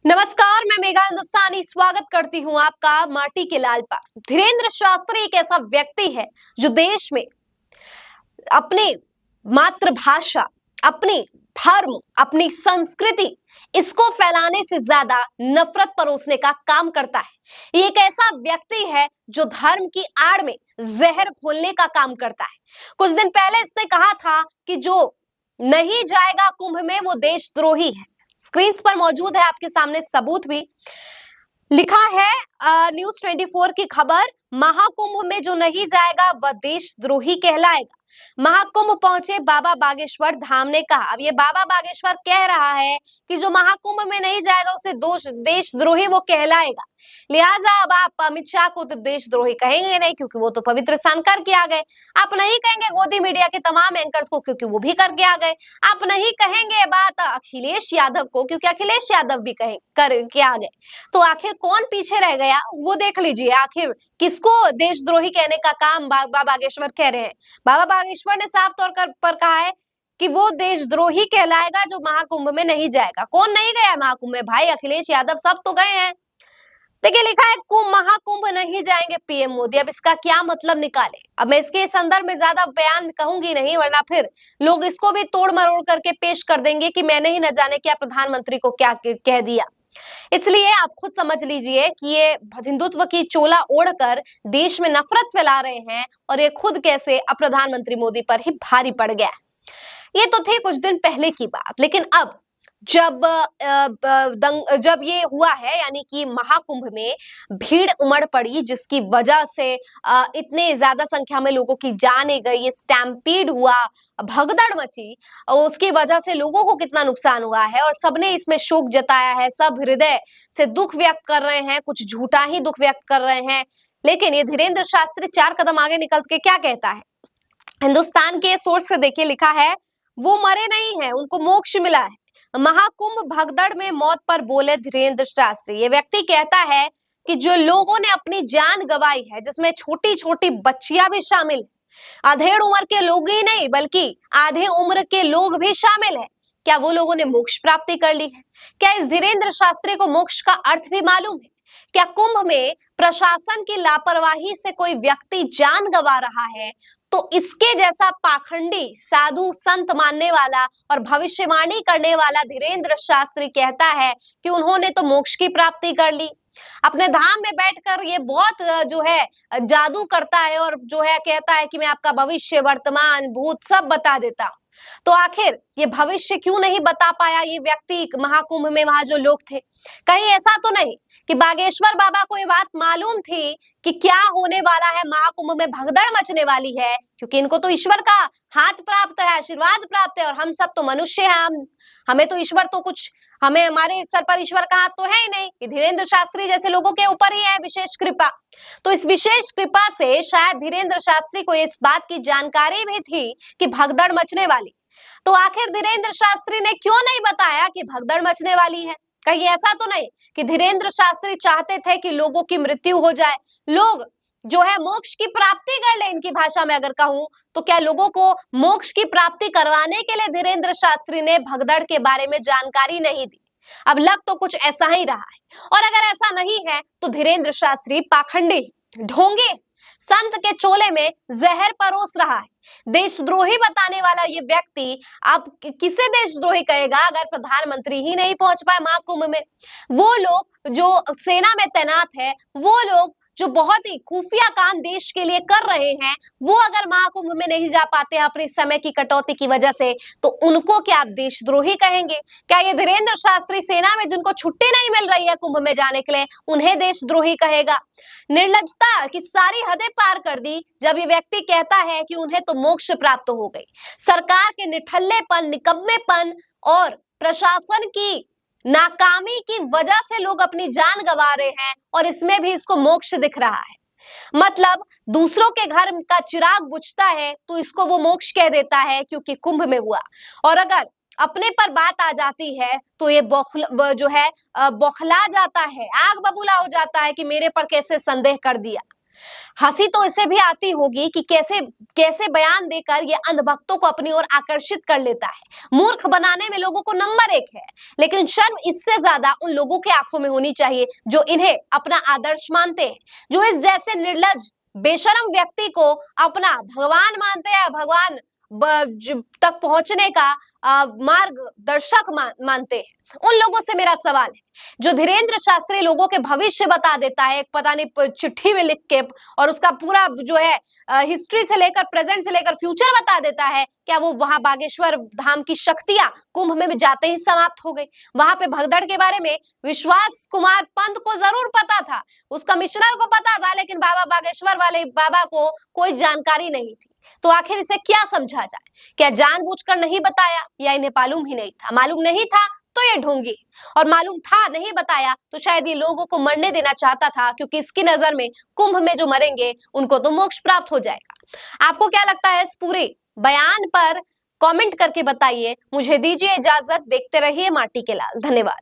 नमस्कार, मैं मेघा हिंदुस्तानी स्वागत करती हूं आपका माटी के लाल पर। धीरेन्द्र शास्त्री एक ऐसा व्यक्ति है जो देश में अपनी मातृभाषा, अपनी धर्म, अपनी संस्कृति इसको फैलाने से ज्यादा नफरत परोसने का काम करता है। ये एक ऐसा व्यक्ति है जो धर्म की आड़ में जहर घोलने का काम करता है। कुछ दिन पहले इसने कहा था कि जो नहीं जाएगा कुंभ में वो देशद्रोही है। स्क्रीन पर मौजूद है आपके सामने सबूत भी। लिखा है न्यूज 24 की खबर, महाकुंभ में जो नहीं जाएगा वह देशद्रोही कहलाएगा। महाकुंभ पहुंचे बाबा बागेश्वर धाम ने कहा। अब ये बाबा बागेश्वर कह रहा है कि जो महाकुंभ में नहीं जाएगा उसे देशद्रोही वो कहलाएगा। लिहाजा अब आप अमित शाह को तो देशद्रोही कहेंगे नहीं, क्योंकि वो तो पवित्र स्नान करके आ गए। आप नहीं कहेंगे गोदी मीडिया के तमाम एंकर्स को, क्योंकि वो भी करके आ गए। आप नहीं कहेंगे बात अखिलेश यादव को, क्योंकि अखिलेश यादव भी करके आ गए। तो आखिर कौन पीछे रह गया वो देख लीजिए। आखिर किसको देशद्रोही कहने का काम बाबा बागेश्वर कह रहे हैं। बाबा बागेश्वर ने साफ तौर पर कहा है कि वो देशद्रोही कहलाएगा जो महाकुंभ में नहीं जाएगा। कौन नहीं गया महाकुंभ में? भाई अखिलेश यादव सब तो गए हैं। देखिए लिखा है महाकुंभ नहीं जाएंगे पीएम मोदी। अब इसका क्या मतलब निकाले? अब मैं इसके संदर्भ में ज्यादा बयान कहूंगी नहीं, वरना फिर लोग इसको भी तोड़ मरोड़ करके पेश कर देंगे कि मैंने ही न जाने क्या प्रधानमंत्री को क्या कह दिया। इसलिए आप खुद समझ लीजिए कि ये हिंदुत्व की चोला ओढ़कर देश में नफरत फैला रहे हैं, और ये खुद कैसे अब प्रधानमंत्री मोदी पर ही भारी पड़ गया। ये तो थी कुछ दिन पहले की बात, लेकिन अब जब ये हुआ है, यानी कि महाकुंभ में भीड़ उमड़ पड़ी, जिसकी वजह से इतने ज्यादा संख्या में लोगों की जाने गई, ये स्टैम्पीड हुआ, भगदड़ मची, और उसकी वजह से लोगों को कितना नुकसान हुआ है, और सबने इसमें शोक जताया है। सब हृदय से दुख व्यक्त कर रहे हैं, कुछ झूठा ही दुख व्यक्त कर रहे हैं। लेकिन ये धीरेन्द्र शास्त्री 4 कदम आगे निकल के क्या कहता है? हिंदुस्तान के सोर्स से देखिए, लिखा है वो मरे नहीं है, उनको मोक्ष मिला है। महाकुंभ भगदड़ में मौत पर बोले धीरेन्द्र शास्त्री। ये व्यक्ति कहता है कि जो लोगों ने अपनी जान गंवाई है, जिसमें छोटी छोटी बच्चियां भी शामिल है, अधेड़ उम्र के लोग ही नहीं बल्कि आधे उम्र के लोग भी शामिल है, क्या वो लोगों ने मोक्ष प्राप्ति कर ली है? क्या इस धीरेन्द्र शास्त्री को मोक्ष का अर्थ भी मालूम है? क्या कुंभ में प्रशासन की लापरवाही से कोई व्यक्ति जान गंवा रहा है तो इसके जैसा पाखंडी, साधु संत मानने वाला और भविष्यवाणी करने वाला धीरेन्द्र शास्त्री कहता है कि उन्होंने तो मोक्ष की प्राप्ति कर ली। अपने धाम में बैठकर ये बहुत जो है जादू करता है, और जो है कहता है कि मैं आपका भविष्य, वर्तमान, भूत सब बता देता हूं। तो आखिर ये भविष्य क्यों नहीं बता पाया ये व्यक्ति महाकुंभ में? वहां जो लोग थे, कहीं ऐसा तो नहीं कि बागेश्वर बाबा को ये बात मालूम थी कि क्या होने वाला है, महाकुंभ में भगदड़ मचने वाली है? क्योंकि इनको तो ईश्वर का हाथ प्राप्त है, आशीर्वाद प्राप्त है, और हम सब तो मनुष्य हैं। हमें तो ईश्वर तो कुछ, हमें हमारे सर पर ईश्वर का हाथ तो है ही नहीं। ये धीरेन्द्र शास्त्री जैसे लोगों के ऊपर ही है विशेष कृपा। तो इस विशेष कृपा से शायद धीरेन्द्र शास्त्री को इस बात की जानकारी भी थी कि भगदड़ मचने वाली। तो आखिर धीरेन्द्र शास्त्री ने क्यों नहीं बताया कि भगदड़ मचने वाली है? कहीं ऐसा तो नहीं कि धीरेन्द्र शास्त्री चाहते थे कि लोगों की मृत्यु हो जाए, लोग जो है मोक्ष की प्राप्ति कर ले? इनकी भाषा में अगर कहूं तो क्या लोगों को मोक्ष की प्राप्ति करवाने के लिए धीरेन्द्र शास्त्री ने भगदड़ के बारे में जानकारी नहीं दी? अब लग तो कुछ ऐसा ही रहा है। और अगर ऐसा नहीं है तो धीरेन्द्र शास्त्री पाखंडी, ढोंगी, संत के चोले में जहर परोस रहा है। देशद्रोही बताने वाला ये व्यक्ति अब किसे देशद्रोही कहेगा अगर प्रधानमंत्री ही नहीं पहुंच पाए महाकुंभ में? वो लोग जो सेना में तैनात है, वो लोग जो बहुत ही खुफिया काम देश के लिए कर रहे हैं, वो अगर महाकुंभ में नहीं जा पाते हैं अपने समय की कटौती की वजह से, तो उनको क्या आप देशद्रोही कहेंगे? क्या ये धीरेन्द्र शास्त्री सेना में जिनको छुट्टी नहीं मिल रही है कुंभ में जाने के लिए, उन्हें देशद्रोही कहेगा? निर्लजता की सारी हदें पार कर दी जब ये व्यक्ति कहता है कि उन्हें तो मोक्ष प्राप्त हो गई। सरकार के निठल्लेपन, निकम्मेपन और प्रशासन की नाकामी की वजह से लोग अपनी जान गंवा रहे हैं, और इसमें भी इसको मोक्ष दिख रहा है। मतलब दूसरों के घर का चिराग बुझता है तो इसको वो मोक्ष कह देता है क्योंकि कुंभ में हुआ, और अगर अपने पर बात आ जाती है तो ये बौखला जाता है, आग बबूला हो जाता है कि मेरे पर कैसे संदेह कर दिया। हंसी तो इसे भी आती होगी कि कैसे कैसे बयान देकर ये अंधभक्तों को अपनी ओर आकर्षित कर लेता है। मूर्ख बनाने में लोगों को नंबर एक है, लेकिन शर्म इससे ज्यादा उन लोगों के आंखों में होनी चाहिए जो इन्हें अपना आदर्श मानते हैं, जो इस जैसे निर्लज बेशरम व्यक्ति को अपना भगवान मानते हैं, भगवान तक पहुंचने का मार्गदर्शक मानते हैं। उन लोगों से मेरा सवाल है जो धीरेन्द्र शास्त्री लोगों के भविष्य बता देता है, एक पता नहीं चिट्ठी में लिख के, और उसका पूरा जो है हिस्ट्री से लेकर प्रेजेंट से लेकर फ्यूचर बता देता है। क्या वो वहां बागेश्वर धाम की शक्तियां कुंभ में जाते ही समाप्त हो गई? वहां पे भगदड़ के बारे में विश्वास कुमार पंत को जरूर पता था, उस कमिश्नर को पता था, लेकिन बाबा बागेश्वर वाले बाबा को कोई जानकारी नहीं थी। तो आखिर इसे क्या समझा जाए? क्या जानबूझकर नहीं बताया, या इन्हें मालूम ही नहीं था? मालूम नहीं था तो ये ढोंगी, और मालूम था नहीं बताया तो शायद ये लोगों को मरने देना चाहता था, क्योंकि इसकी नजर में कुंभ में जो मरेंगे उनको तो मोक्ष प्राप्त हो जाएगा। आपको क्या लगता है इस पूरे बयान पर? कमेंट करके बताइए। मुझे दीजिए इजाजत, देखते रहिए माटी के लाल। धन्यवाद।